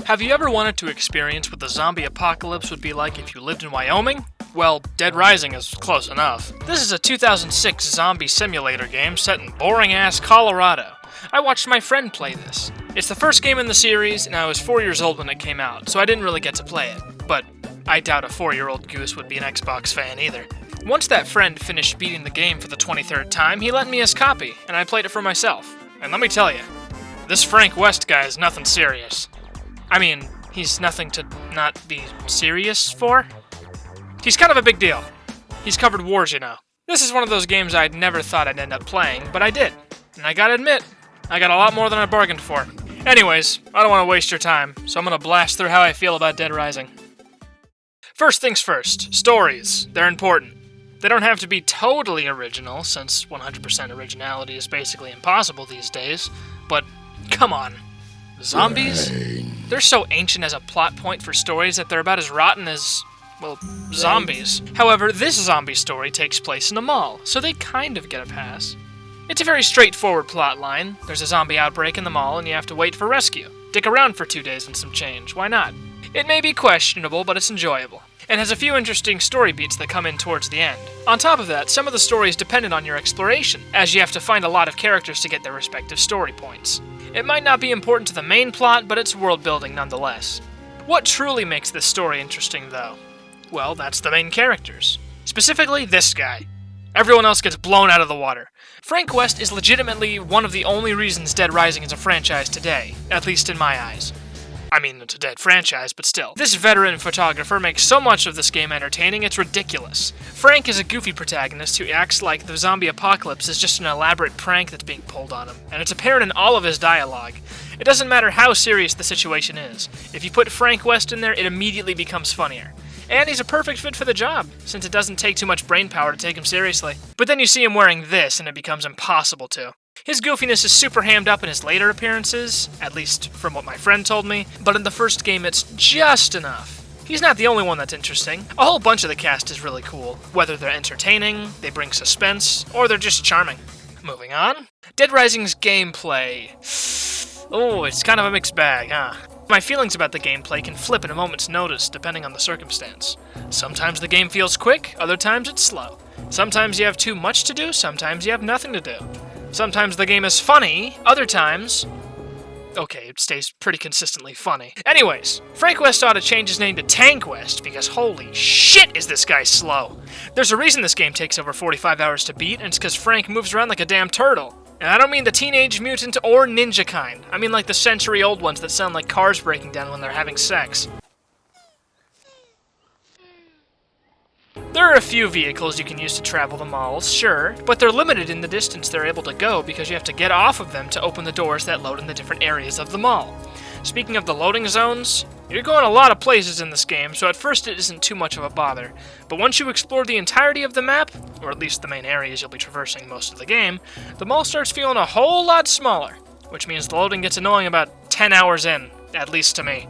Have you ever wanted to experience what the zombie apocalypse would be like if you lived in Wyoming? Well, Dead Rising is close enough. This is a 2006 zombie simulator game set in boring-ass Colorado. I watched my friend play this. It's the first game in the series, and I was 4 years old when it came out, so I didn't really get to play it. But I doubt a 4-year-old goose would be an Xbox fan either. Once that friend finished beating the game for the 23rd time, he lent me his copy, and I played it for myself. And let me tell you, this Frank West guy is nothing serious. I mean, he's nothing to not be serious for. He's kind of a big deal. He's covered wars, you know. This is one of those games I'd never thought I'd end up playing, but I did. And I gotta admit, I got a lot more than I bargained for. Anyways, I don't want to waste your time, so I'm gonna blast through how I feel about Dead Rising. First things first, stories. They're important. They don't have to be totally original, since 100% originality is basically impossible these days, but come on. Zombies? They're so ancient as a plot point for stories that they're about as rotten as, well, zombies. However, this zombie story takes place in a mall, so they kind of get a pass. It's a very straightforward plot line. There's a zombie outbreak in the mall and you have to wait for rescue. Dick around for 2 days and some change, why not? It may be questionable, but it's enjoyable, and has a few interesting story beats that come in towards the end. On top of that, some of the story is dependent on your exploration, as you have to find a lot of characters to get their respective story points. It might not be important to the main plot, but it's world building nonetheless. What truly makes this story interesting, though? Well, that's the main characters. Specifically, this guy. Everyone else gets blown out of the water. Frank West is legitimately one of the only reasons Dead Rising is a franchise today, at least in my eyes. I mean, it's a dead franchise, but still. This veteran photographer makes so much of this game entertaining, it's ridiculous. Frank is a goofy protagonist who acts like the zombie apocalypse is just an elaborate prank that's being pulled on him, and it's apparent in all of his dialogue. It doesn't matter how serious the situation is. If you put Frank West in there, it immediately becomes funnier. And he's a perfect fit for the job, since it doesn't take too much brainpower to take him seriously. But then you see him wearing this, and it becomes impossible to. His goofiness is super hammed up in his later appearances, at least from what my friend told me, but in the first game it's just enough. He's not the only one that's interesting. A whole bunch of the cast is really cool. Whether they're entertaining, they bring suspense, or they're just charming. Moving on. Dead Rising's gameplay. Oh, it's kind of a mixed bag, huh? My feelings about the gameplay can flip in a moment's notice, depending on the circumstance. Sometimes the game feels quick, other times it's slow. Sometimes you have too much to do, sometimes you have nothing to do. Sometimes the game is funny, other times... Okay, it stays pretty consistently funny. Anyways, Frank West ought to change his name to Tank West, because holy shit is this guy slow. There's a reason this game takes over 45 hours to beat, and it's because Frank moves around like a damn turtle. And I don't mean the Teenage Mutant or Ninja kind. I mean like the century-old ones that sound like cars breaking down when they're having sex. There are a few vehicles you can use to travel the malls, sure, but they're limited in the distance they're able to go because you have to get off of them to open the doors that load in the different areas of the mall. Speaking of the loading zones, you're going a lot of places in this game, so at first it isn't too much of a bother. But once you explore the entirety of the map, or at least the main areas you'll be traversing most of the game, the mall starts feeling a whole lot smaller, which means the loading gets annoying about 10 hours in, at least to me.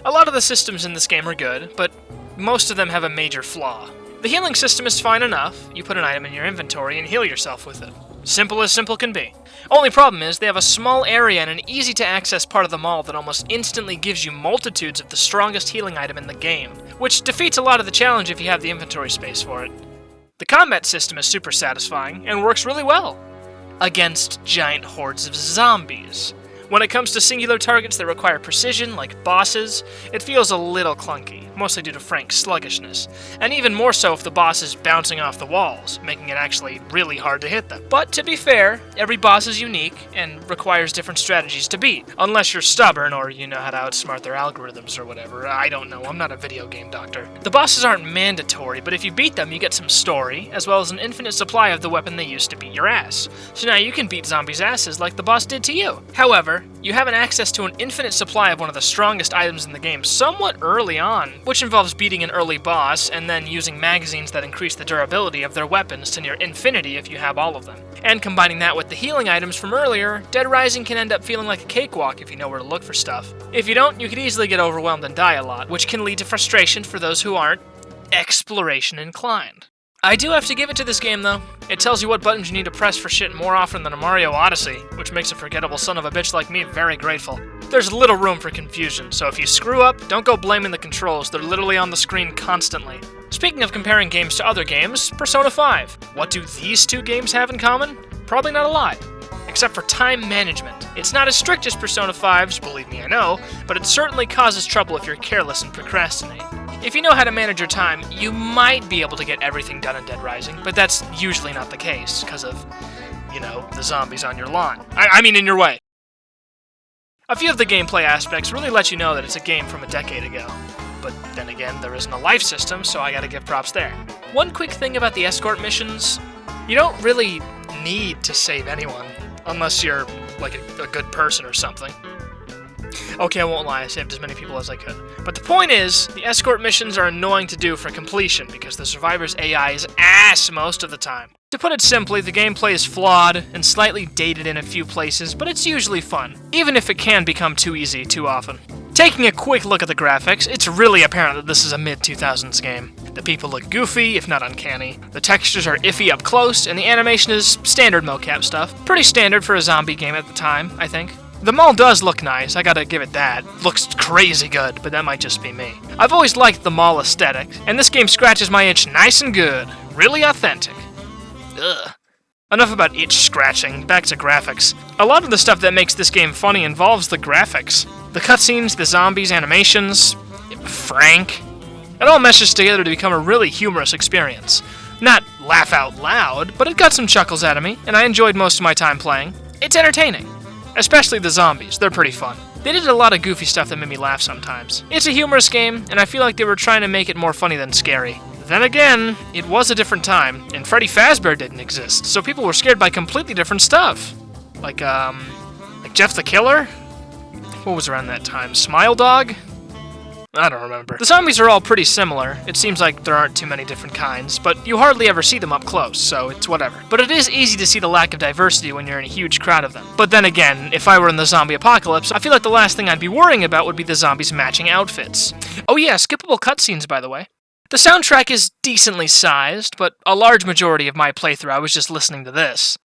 A lot of the systems in this game are good, but most of them have a major flaw. The healing system is fine enough. You put an item in your inventory and heal yourself with it. Simple as simple can be. Only problem is they have a small area and an easy-to-access part of the mall that almost instantly gives you multitudes of the strongest healing item in the game, which defeats a lot of the challenge if you have the inventory space for it. The combat system is super satisfying and works really well against giant hordes of zombies. When it comes to singular targets that require precision, like bosses, it feels a little clunky, mostly due to Frank's sluggishness, and even more so if the boss is bouncing off the walls, making it actually really hard to hit them. But to be fair, every boss is unique and requires different strategies to beat, unless you're stubborn or you know how to outsmart their algorithms or whatever. I don't know, I'm not a video game doctor. The bosses aren't mandatory, but if you beat them, you get some story, as well as an infinite supply of the weapon they used to beat your ass. So now you can beat zombies' asses like the boss did to you. However, you have an access to an infinite supply of one of the strongest items in the game somewhat early on, which involves beating an early boss and then using magazines that increase the durability of their weapons to near infinity if you have all of them. And combining that with the healing items from earlier, Dead Rising can end up feeling like a cakewalk if you know where to look for stuff. If you don't, you could easily get overwhelmed and die a lot, which can lead to frustration for those who aren't exploration inclined. I do have to give it to this game, though. It tells you what buttons you need to press for shit more often than a Mario Odyssey, which makes a forgettable son of a bitch like me very grateful. There's little room for confusion, so if you screw up, don't go blaming the controls. They're literally on the screen constantly. Speaking of comparing games to other games, Persona 5. What do these two games have in common? Probably not a lot. Except for time management. It's not as strict as Persona 5's, believe me, I know, but it certainly causes trouble if you're careless and procrastinate. If you know how to manage your time, you might be able to get everything done in Dead Rising, but that's usually not the case, because of, the zombies on your lawn. I mean in your way. A few of the gameplay aspects really let you know that it's a game from a decade ago. But then again, there isn't a life system, so I gotta give props there. One quick thing about the escort missions, you don't really need to save anyone, unless you're, like, a good person or something. Okay, I won't lie, I saved as many people as I could. But the point is, the escort missions are annoying to do for completion, because the survivor's AI is ass most of the time. To put it simply, the gameplay is flawed, and slightly dated in a few places, but it's usually fun, even if it can become too easy too often. Taking a quick look at the graphics, it's really apparent that this is a mid-2000s game. The people look goofy, if not uncanny, the textures are iffy up close, and the animation is standard mocap stuff. Pretty standard for a zombie game at the time, I think. The mall does look nice, I gotta give it that. Looks crazy good, but that might just be me. I've always liked the mall aesthetic, and this game scratches my itch nice and good. Really authentic. Ugh. Enough about itch scratching, back to graphics. A lot of the stuff that makes this game funny involves the graphics. The cutscenes, the zombies, animations, Frank. It all meshes together to become a really humorous experience. Not laugh out loud, but it got some chuckles out of me, and I enjoyed most of my time playing. It's entertaining. Especially the zombies, they're pretty fun. They did a lot of goofy stuff that made me laugh sometimes. It's a humorous game, and I feel like they were trying to make it more funny than scary. Then again, it was a different time, and Freddy Fazbear didn't exist, so people were scared by completely different stuff. Like Jeff the Killer? What was around that time? Smile Dog? I don't remember. The zombies are all pretty similar. It seems like there aren't too many different kinds, but you hardly ever see them up close, so it's whatever. But it is easy to see the lack of diversity when you're in a huge crowd of them. But then again, if I were in the zombie apocalypse, I feel like the last thing I'd be worrying about would be the zombies matching outfits. Oh yeah, skippable cutscenes, by the way. The soundtrack is decently sized, but a large majority of my playthrough I was just listening to this.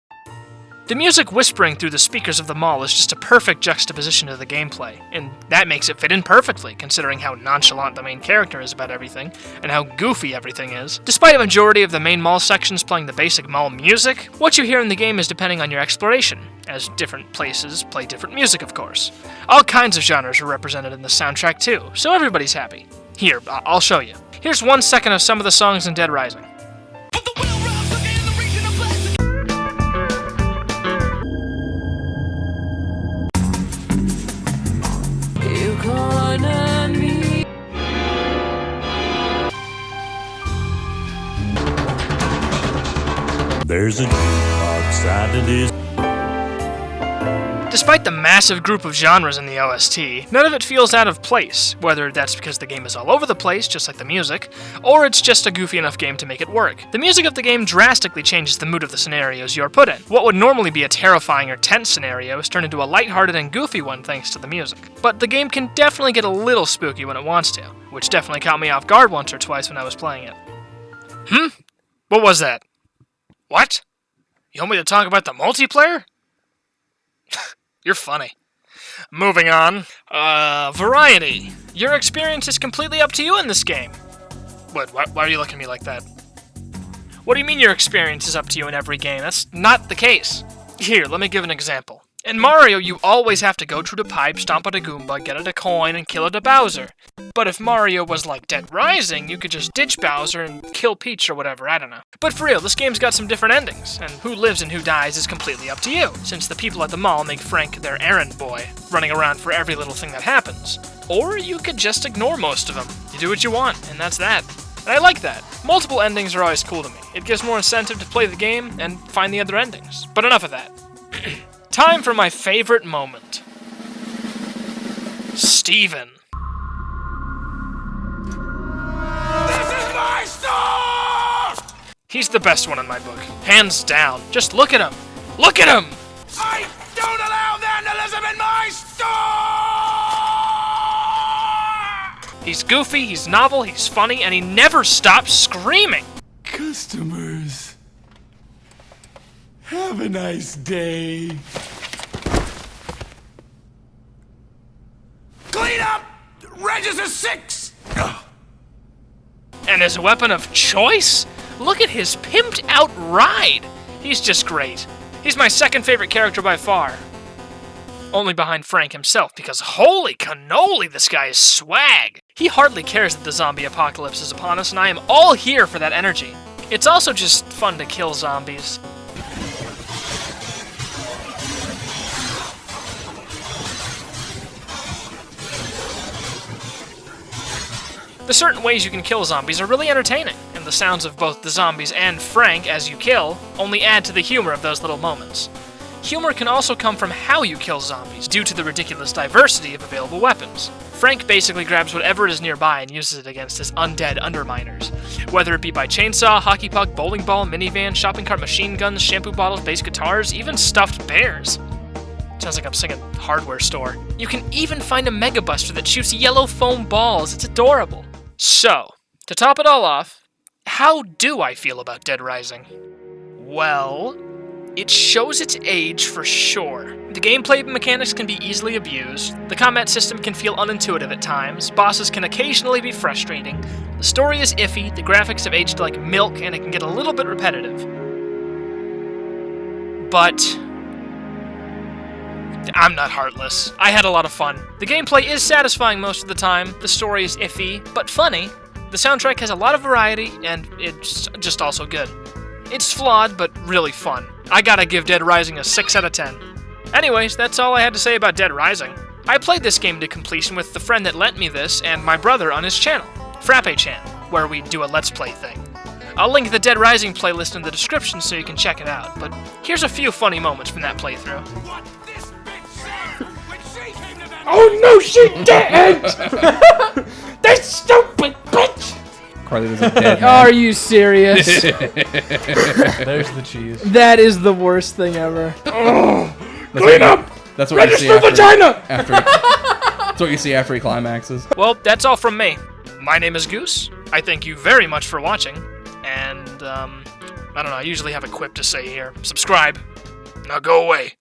The music whispering through the speakers of the mall is just a perfect juxtaposition to the gameplay, and that makes it fit in perfectly, considering how nonchalant the main character is about everything, and how goofy everything is. Despite a majority of the main mall sections playing the basic mall music, what you hear in the game is depending on your exploration, as different places play different music, of course. All kinds of genres are represented in the soundtrack too, so everybody's happy. Here, I'll show you. Here's 1 second of some of the songs in Dead Rising. There's a dark side to this. Despite the massive group of genres in the OST, none of it feels out of place, whether that's because the game is all over the place, just like the music, or it's just a goofy enough game to make it work. The music of the game drastically changes the mood of the scenarios you're put in. What would normally be a terrifying or tense scenario is turned into a lighthearted and goofy one thanks to the music. But the game can definitely get a little spooky when it wants to, which definitely caught me off guard once or twice when I was playing it. What was that? What? You want me to talk about the multiplayer? You're funny. Moving on. Variety. Your experience is completely up to you in this game. What? Why are you looking at me like that? What do you mean your experience is up to you in every game? That's not the case. Here, let me give an example. In Mario, you always have to go through the pipe, stomp at a Goomba, get at a coin, and kill at a Bowser. But if Mario was like Dead Rising, you could just ditch Bowser and kill Peach or whatever, I don't know. But for real, this game's got some different endings, and who lives and who dies is completely up to you, since the people at the mall make Frank their errand boy, running around for every little thing that happens. Or you could just ignore most of them. You do what you want, and that's that. And I like that. Multiple endings are always cool to me. It gives more incentive to play the game and find the other endings. But enough of that. Time for my favorite moment. Steven. This is my store! He's the best one in my book. Hands down. Just look at him. Look at him! I don't allow vandalism in my store! He's goofy, he's novel, he's funny, and he never stops screaming. 'Cause customers. Have a nice day. Clean up! Register 6! And his weapon of choice? Look at his pimped out ride! He's just great. He's my second favorite character by far. Only behind Frank himself, because holy cannoli, this guy is swag! He hardly cares that the zombie apocalypse is upon us, and I am all here for that energy. It's also just fun to kill zombies. The certain ways you can kill zombies are really entertaining, and the sounds of both the zombies and Frank as you kill only add to the humor of those little moments. Humor can also come from how you kill zombies, due to the ridiculous diversity of available weapons. Frank basically grabs whatever is nearby and uses it against his undead underminers. Whether it be by chainsaw, hockey puck, bowling ball, minivan, shopping cart, machine guns, shampoo bottles, bass guitars, even stuffed bears. Sounds like I'm singing hardware store. You can even find a Mega Buster that shoots yellow foam balls. It's adorable. So, to top it all off, how do I feel about Dead Rising? Well, it shows its age for sure. The gameplay mechanics can be easily abused, the combat system can feel unintuitive at times, bosses can occasionally be frustrating, the story is iffy, the graphics have aged like milk, and it can get a little bit repetitive. But I'm not heartless. I had a lot of fun. The gameplay is satisfying most of the time, the story is iffy, but funny. The soundtrack has a lot of variety, and it's just also good. It's flawed, but really fun. I gotta give Dead Rising a 6 out of 10. Anyways, that's all I had to say about Dead Rising. I played this game to completion with the friend that lent me this and my brother on his channel, Frappe-chan, where we do a Let's Play thing. I'll link the Dead Rising playlist in the description so you can check it out, but here's a few funny moments from that playthrough. What this bitch said when she came to that... Oh no, she didn't! That stupid bitch! Carly was a dead man. Are you serious? There's the cheese. That is the worst thing ever. Clean up! That's what you see after, vagina! That's what you see after he climaxes. Well, that's all from me. My name is Goose. I thank you very much for watching, and, I don't know, I usually have a quip to say here. Subscribe. Now go away.